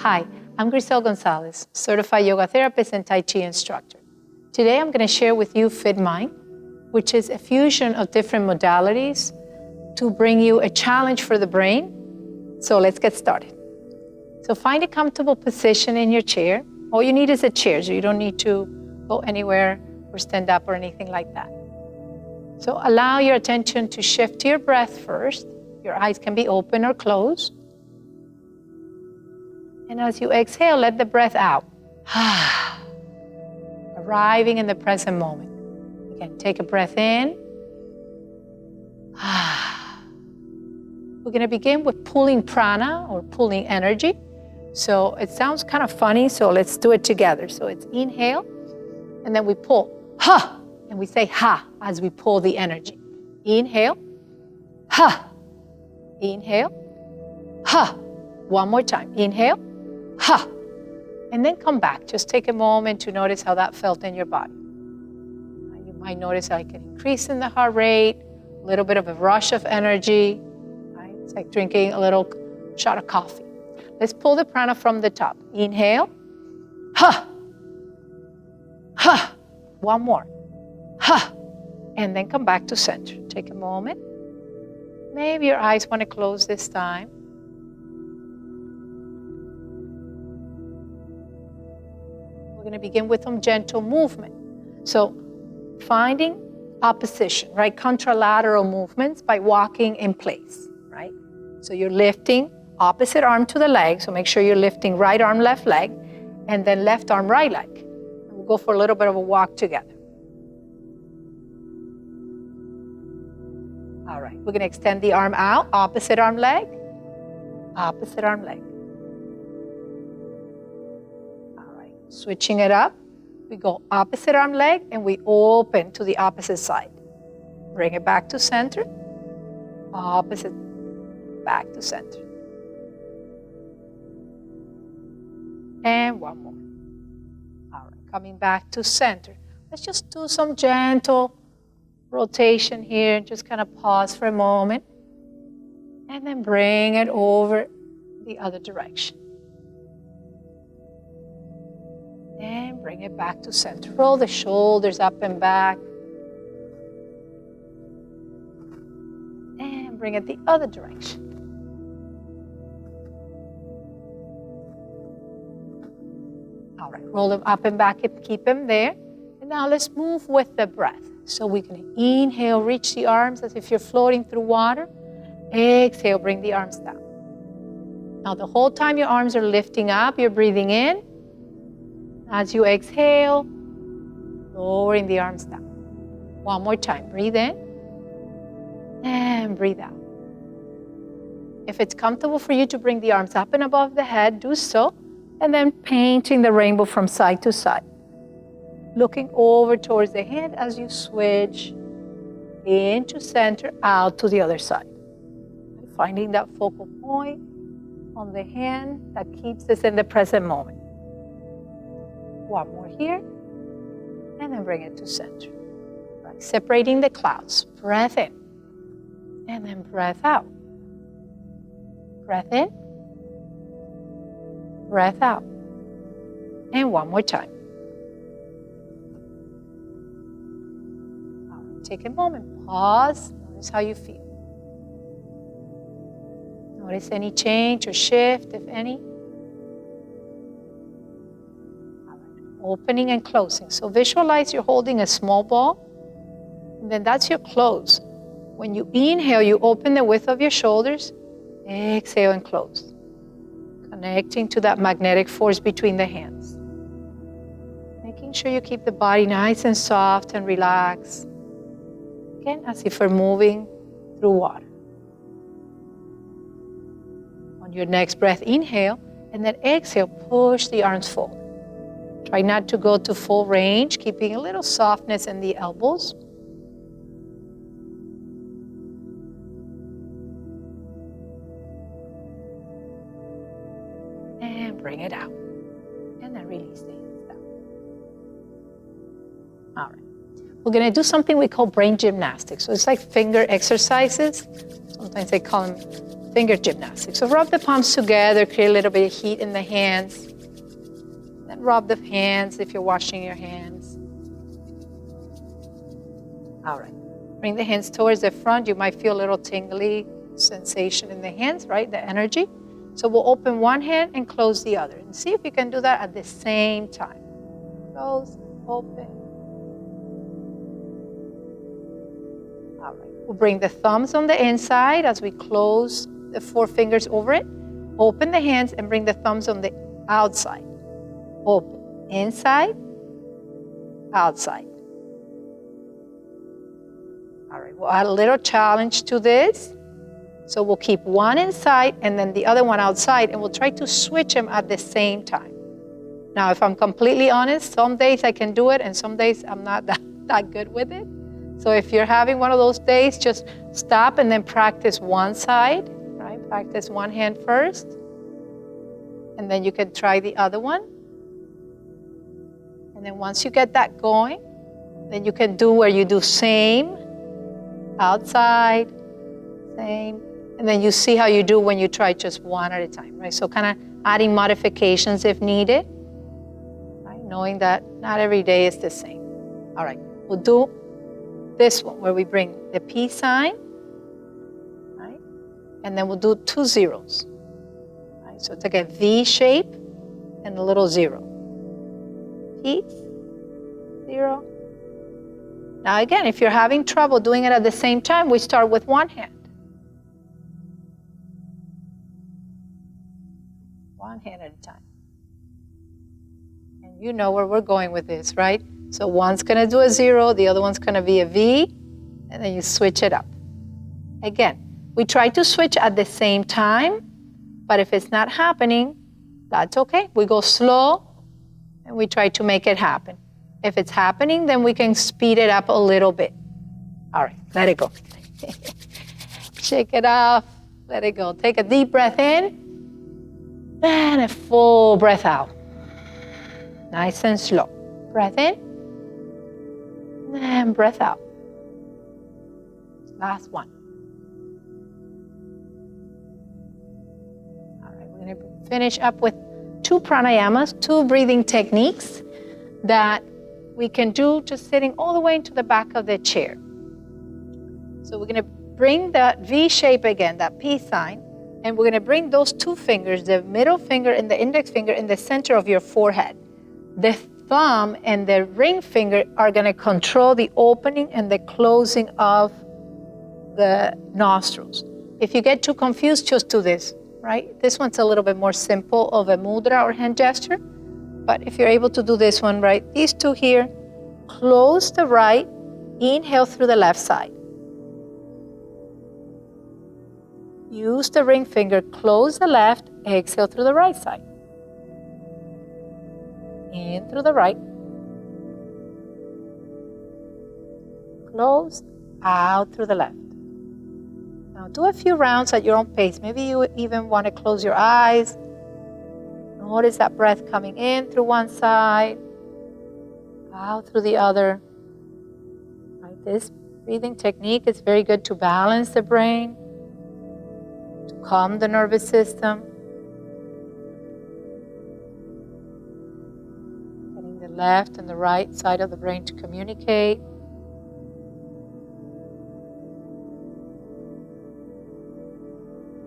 Hi, I'm Grisel Gonzalez, certified yoga therapist and Tai Chi instructor. Today I'm going to share with you Fit Mind, which is a fusion of different modalities to bring you a challenge for the brain. So let's get started. So find a comfortable position in your chair. All you need is a chair, so you don't need to go anywhere or stand up or anything like that. So allow your attention to shift to your breath first. Your eyes can be open or closed. And as you exhale, let the breath out. Arriving in the present moment. Again, take a breath in. We're going to begin with pulling prana or pulling energy. So it sounds kind of funny, so let's do it together. So it's inhale, and then we pull. Ha! And we say ha as we pull the energy. Inhale. Ha! Inhale. Ha! One more time. Inhale. Ha! And then come back. Just take a moment to notice how that felt in your body. You might notice like an increase in the heart rate, a little bit of a rush of energy. Right? It's like drinking a little shot of coffee. Let's pull the prana from the top. Inhale. Ha! Ha! One more. Ha! And then come back to center. Take a moment. Maybe your eyes want to close this time. We're going to begin with some gentle movement. So finding opposition, right? Contralateral movements by walking in place, right? So you're lifting opposite arm to the leg. So make sure you're lifting right arm, left leg, and then left arm, right leg. And we'll go for a little bit of a walk together. All right, we're going to extend the arm out, opposite arm leg, opposite arm leg. All right, switching it up, we go opposite arm leg and we open to the opposite side. Bring it back to center, opposite, back to center. And one more. All right, coming back to center. Let's just do some gentle rotation here, just kind of pause for a moment and then bring it over the other direction and bring it back to center. Roll the shoulders up and back and bring it the other direction. All right, roll them up and back and keep them there. And now let's move with the breath. So we can inhale, reach the arms as if you're floating through water. Exhale, bring the arms down. Now the whole time your arms are lifting up, you're breathing in. As you exhale, lowering the arms down. One more time, breathe in and breathe out. If it's comfortable for you to bring the arms up and above the head, do so. And then painting the rainbow from side to side. Looking over towards the hand as you switch into center, out to the other side. Finding that focal point on the hand that keeps us in the present moment. One more here, and then bring it to center. Right. Separating the clouds. Breath in, and then breath out. Breath in, breath out. And one more time. Take a moment, pause, notice how you feel. Notice any change or shift, if any. All right. Opening and closing. So visualize you're holding a small ball, and then that's your close. When you inhale, you open the width of your shoulders, exhale and close. Connecting to that magnetic force between the hands. Making sure you keep the body nice and soft and relaxed. Again, as if we're moving through water. On your next breath, inhale, and then exhale, push the arms forward. Try not to go to full range, keeping a little softness in the elbows. And bring it out. And then release the hands down. All right. We're going to do something we call brain gymnastics. So it's like finger exercises. Sometimes they call them Finger gymnastics. So rub the palms together, create a little bit of heat in the hands. Then rub the hands if you're washing your hands. All right. Bring the hands towards the front. You might feel a little tingly sensation in the hands, right? The energy. So we'll open one hand and close the other. And see if you can do that at the same time. Close, open. All right. We'll bring the thumbs on the inside as we close the 4 fingers over it. Open the hands and bring the thumbs on the outside. Open. Inside, outside. All right. We'll add a little challenge to this. So we'll keep one inside and then the other one outside, and we'll try to switch them at the same time. Now, if I'm completely honest, some days I can do it and some days I'm not that good with it. So if you're having one of those days, just stop and then practice one side, right? Practice one hand first, and then you can try the other one. And then once you get that going, then you can do where you do same, outside, same, and then you see how you do when you try just one at a time, right? So kind of adding modifications if needed, right? Knowing that not every day is the same. All right, we'll do this one where we bring the peace sign, right? And then we'll do 2 zeros, right? So take a V shape and a little 0. Peace, 0. Now again, if you're having trouble doing it at the same time, we start with one hand. One hand at a time. And you know where we're going with this, right? So one's going to do a 0, the other one's going to be a V, and then you switch it up. Again, we try to switch at the same time, but if it's not happening, that's okay. We go slow, and we try to make it happen. If it's happening, then we can speed it up a little bit. All right, let it go. Shake it off, let it go. Take a deep breath in, and a full breath out. Nice and slow. Breath in, and breath out. Last one. All right, we're going to finish up with 2 pranayamas, 2 breathing techniques that we can do just sitting all the way into the back of the chair. So we're going to bring that V shape again, that peace sign, and we're going to bring those 2 fingers, the middle finger and the index finger, in the center of your forehead. The thumb and the ring finger are going to control the opening and the closing of the nostrils. If you get too confused, just do this, right? This one's a little bit more simple of a mudra or hand gesture. But if you're able to do this one, right, these 2 here, close the right, inhale through the left side. Use the ring finger, close the left, exhale through the right side. In through the right. Close, out through the left. Now do a few rounds at your own pace. Maybe you even want to close your eyes. Notice that breath coming in through one side, out through the other. Right, this breathing technique is very good to balance the brain, to calm the nervous system. Getting the left and the right side of the brain to communicate.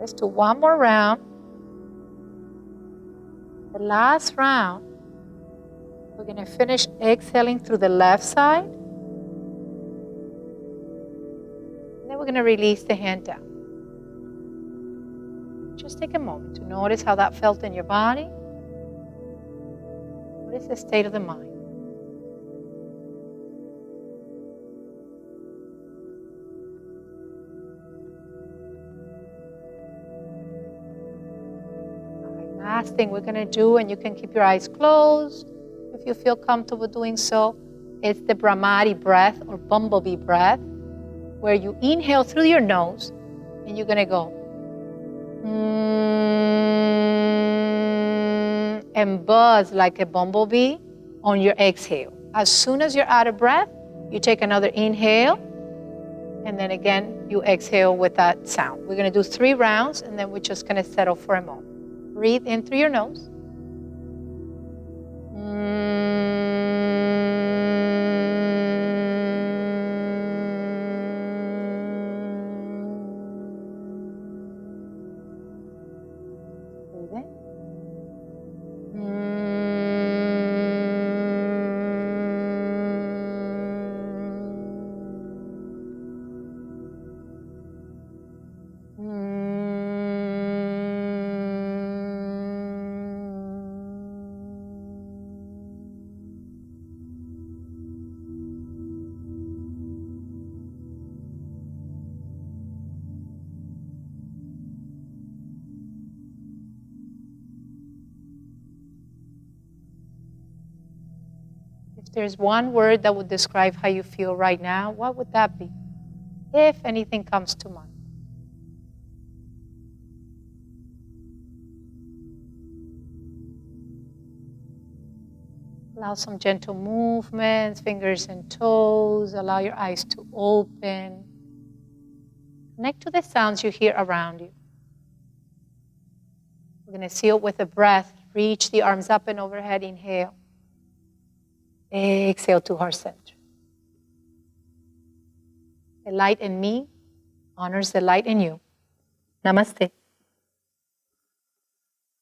Let's do one more round. The last round, we're going to finish exhaling through the left side. And then we're going to release the hand down. Just take a moment to notice how that felt in your body. What is the state of the mind? Last thing we're going to do, and you can keep your eyes closed if you feel comfortable doing so, it's the Brahmari breath or bumblebee breath, where you inhale through your nose and you're going to go and buzz like a bumblebee on your exhale. As soon as you're out of breath, you take another inhale And then again, you exhale with that sound. We're going to do 3 rounds, and then we're just going to settle for a moment. Breathe in through your nose. Breathe in. If there's one word that would describe how you feel right now, what would that be? If anything comes to mind. Allow some gentle movements, fingers and toes. Allow your eyes to open. Connect to the sounds you hear around you. We're going to seal with a breath. Reach the arms up and overhead. Inhale. Exhale to heart center. The light in me honors the light in you. Namaste.